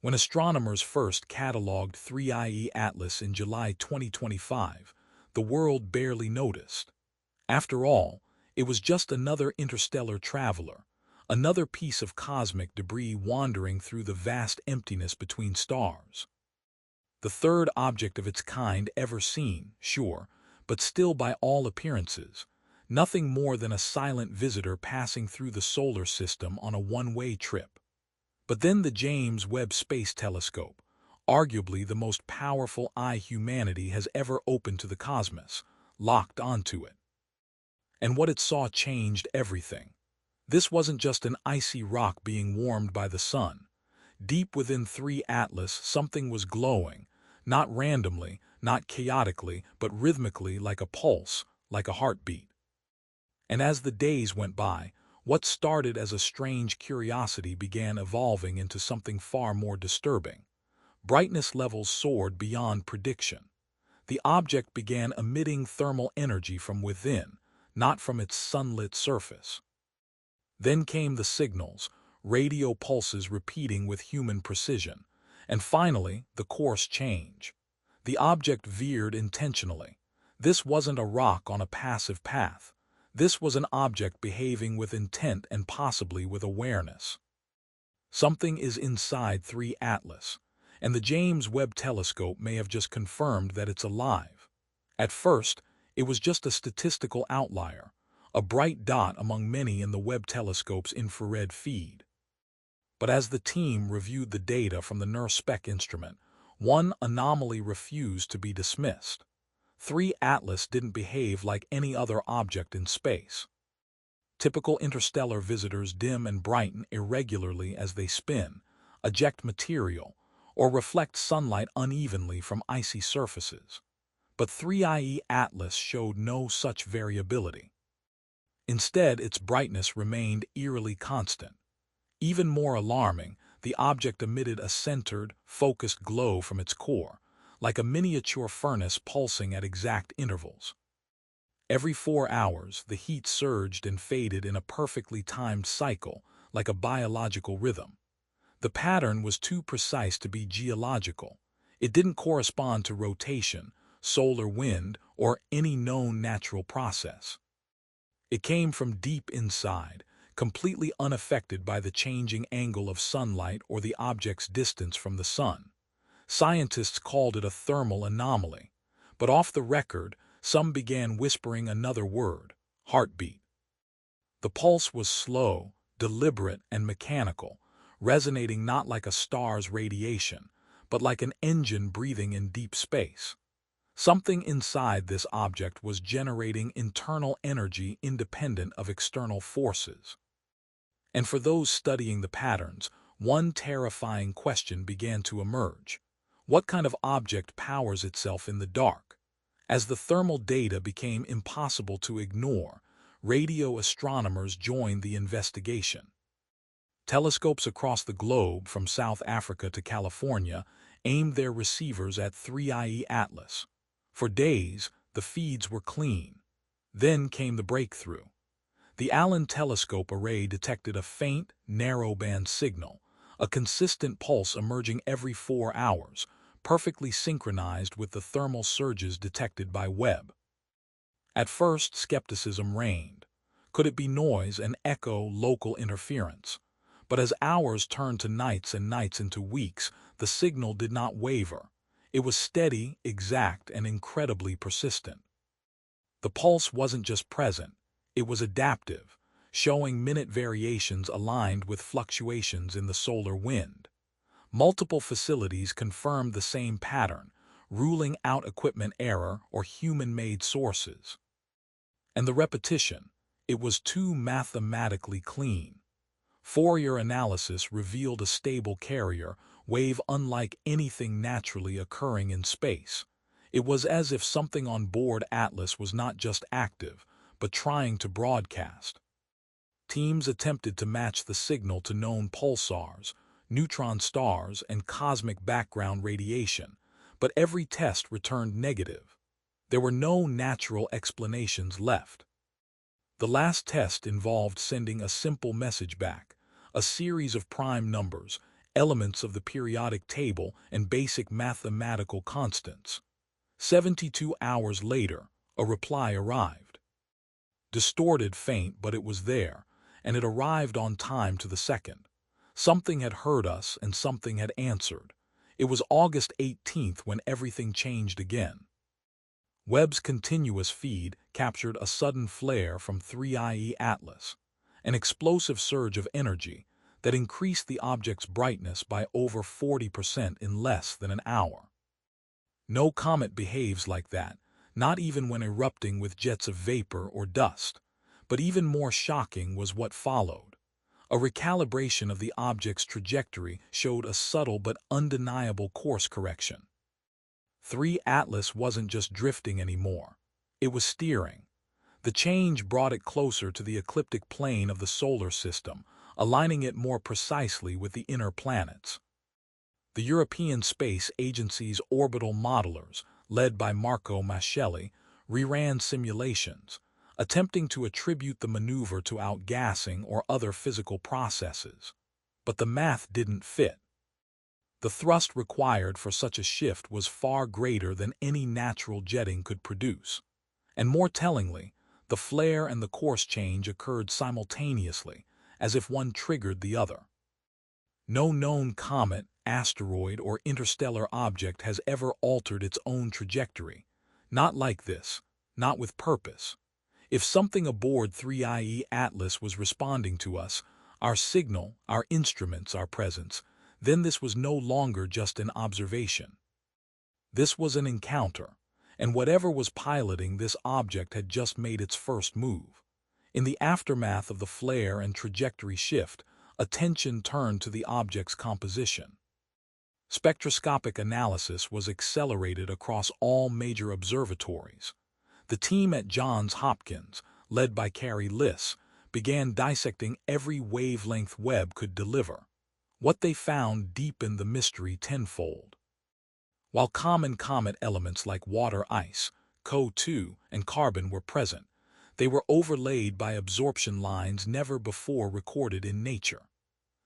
When astronomers first cataloged 3IE Atlas in July 2025, the world barely noticed. After all, it was just another interstellar traveler, another piece of cosmic debris wandering through the vast emptiness between stars. The third object of its kind ever seen, sure, but still by all appearances, nothing more than a silent visitor passing through the solar system on a one-way trip. But then the James Webb Space Telescope, arguably the most powerful eye humanity has ever opened to the cosmos, locked onto it. And what it saw changed everything. This wasn't just an icy rock being warmed by the sun. Deep within 3 Atlas, something was glowing, not randomly, not chaotically, but rhythmically, like a pulse, like a heartbeat. And as the days went by, what started as a strange curiosity began evolving into something far more disturbing. Brightness levels soared beyond prediction. The object began emitting thermal energy from within, not from its sunlit surface. Then came the signals, radio pulses repeating with human precision, and finally, the course change. The object veered intentionally. This wasn't a rock on a passive path. This was an object behaving with intent and possibly with awareness. Something is inside 3 Atlas, and the James Webb Telescope may have just confirmed that it's alive. At first, it was just a statistical outlier, a bright dot among many in the Webb Telescope's infrared feed. But as the team reviewed the data from the NIRSpec instrument, one anomaly refused to be dismissed. 3 Atlas didn't behave like any other object in space. Typical interstellar visitors dim and brighten irregularly as they spin, eject material, or reflect sunlight unevenly from icy surfaces. But 3IE Atlas showed no such variability. Instead, its brightness remained eerily constant. Even more alarming, the object emitted a centered, focused glow from its core, like a miniature furnace pulsing at exact intervals. Every 4 hours, the heat surged and faded in a perfectly timed cycle, like a biological rhythm. The pattern was too precise to be geological. It didn't correspond to rotation, solar wind, or any known natural process. It came from deep inside, completely unaffected by the changing angle of sunlight or the object's distance from the sun. Scientists called it a thermal anomaly, but off the record, some began whispering another word: heartbeat. The pulse was slow, deliberate, and mechanical, resonating not like a star's radiation, but like an engine breathing in deep space. Something inside this object was generating internal energy independent of external forces. And for those studying the patterns, one terrifying question began to emerge. What kind of object powers itself in the dark? As the thermal data became impossible to ignore, radio astronomers joined the investigation. Telescopes across the globe, from South Africa to California, aimed their receivers at 3IE Atlas. For days, the feeds were clean. Then came the breakthrough. The Allen telescope array detected a faint, narrowband signal, a consistent pulse emerging every 4 hours, perfectly synchronized with the thermal surges detected by Webb. At first, skepticism reigned. Could it be noise and echo, local interference? But as hours turned to nights and nights into weeks, the signal did not waver. It was steady, exact, and incredibly persistent. The pulse wasn't just present, it was adaptive, showing minute variations aligned with fluctuations in the solar wind. Multiple facilities confirmed the same pattern, ruling out equipment error or human-made sources. And the repetition, it was too mathematically clean. Fourier analysis revealed a stable carrier, wave unlike anything naturally occurring in space. It was as if something on board Atlas was not just active, but trying to broadcast. Teams attempted to match the signal to known pulsars, neutron stars, and cosmic background radiation, but every test returned negative. There were no natural explanations left. The last test involved sending a simple message back, a series of prime numbers, elements of the periodic table and basic mathematical constants. 72 hours later, a reply arrived. Distorted, faint, but it was there, and it arrived on time to the second. Something had heard us and something had answered. It was August 18th when everything changed again. Webb's continuous feed captured a sudden flare from 3IE Atlas, an explosive surge of energy that increased the object's brightness by over 40% in less than an hour. No comet behaves like that, not even when erupting with jets of vapor or dust. But even more shocking was what followed. A recalibration of the object's trajectory showed a subtle but undeniable course correction. 3 Atlas wasn't just drifting anymore. It was steering. The change brought it closer to the ecliptic plane of the solar system, aligning it more precisely with the inner planets. The European Space Agency's orbital modelers, led by Marco Mascelli, reran simulations, attempting to attribute the maneuver to outgassing or other physical processes. But the math didn't fit. The thrust required for such a shift was far greater than any natural jetting could produce. And more tellingly, the flare and the course change occurred simultaneously, as if one triggered the other. No known comet, asteroid, or interstellar object has ever altered its own trajectory. Not like this, not with purpose. If something aboard 3IE Atlas was responding to us, our signal, our instruments, our presence, then this was no longer just an observation. This was an encounter, and whatever was piloting this object had just made its first move. In the aftermath of the flare and trajectory shift, attention turned to the object's composition. Spectroscopic analysis was accelerated across all major observatories. The team at Johns Hopkins, led by Carrie Liss, began dissecting every wavelength Webb could deliver. What they found deepened the mystery tenfold. While common comet elements like water ice, CO2, and carbon were present, they were overlaid by absorption lines never before recorded in nature.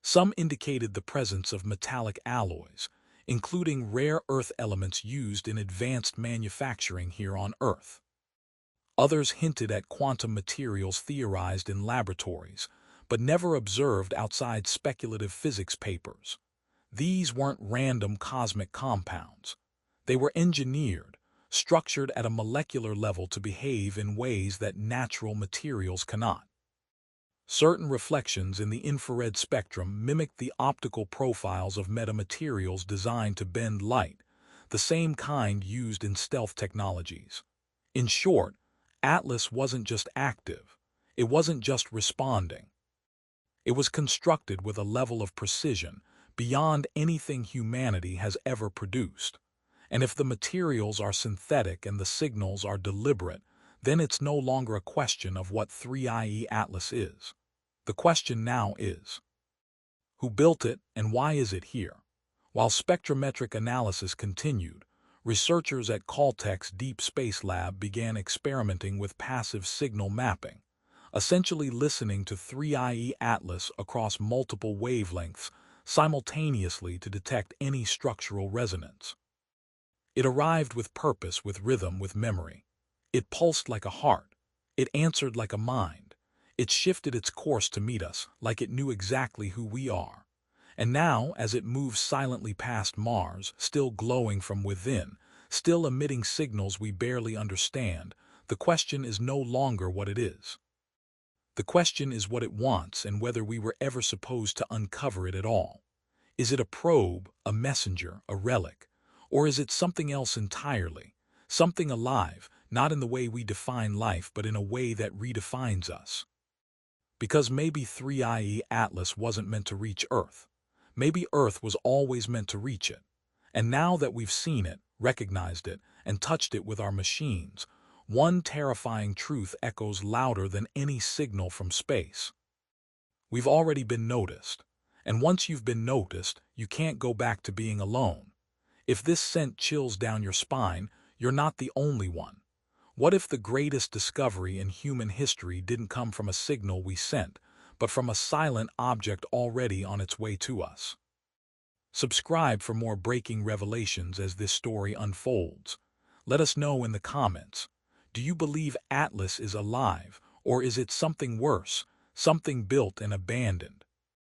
Some indicated the presence of metallic alloys, including rare earth elements used in advanced manufacturing here on Earth. Others hinted at quantum materials theorized in laboratories, but never observed outside speculative physics papers. These weren't random cosmic compounds. They were engineered, structured at a molecular level to behave in ways that natural materials cannot. Certain reflections in the infrared spectrum mimicked the optical profiles of metamaterials designed to bend light, the same kind used in stealth technologies. In short, Atlas wasn't just active. It wasn't just responding. It was constructed with a level of precision beyond anything humanity has ever produced. And if the materials are synthetic and the signals are deliberate, then it's no longer a question of what 3IE Atlas is. The question now is, who built it and why is it here? While spectrometric analysis continued, researchers at Caltech's Deep Space Lab began experimenting with passive signal mapping, essentially listening to 3IE Atlas across multiple wavelengths simultaneously to detect any structural resonance. It arrived with purpose, with rhythm, with memory. It pulsed like a heart. It answered like a mind. It shifted its course to meet us, like it knew exactly who we are. And now, as it moves silently past Mars, still glowing from within, still emitting signals we barely understand, the question is no longer what it is. The question is what it wants and whether we were ever supposed to uncover it at all. Is it a probe, a messenger, a relic? Or is it something else entirely? Something alive, not in the way we define life, but in a way that redefines us. Because maybe 3IE Atlas wasn't meant to reach Earth. Maybe Earth was always meant to reach it. And now that we've seen it, recognized it, and touched it with our machines, one terrifying truth echoes louder than any signal from space. We've already been noticed. And once you've been noticed, you can't go back to being alone. If this sent chills down your spine, you're not the only one. What if the greatest discovery in human history didn't come from a signal we sent, but from a silent object already on its way to us? Subscribe for more breaking revelations as this story unfolds. Let us know in the comments. Do you believe Atlas is alive, or is it something worse, something built and abandoned?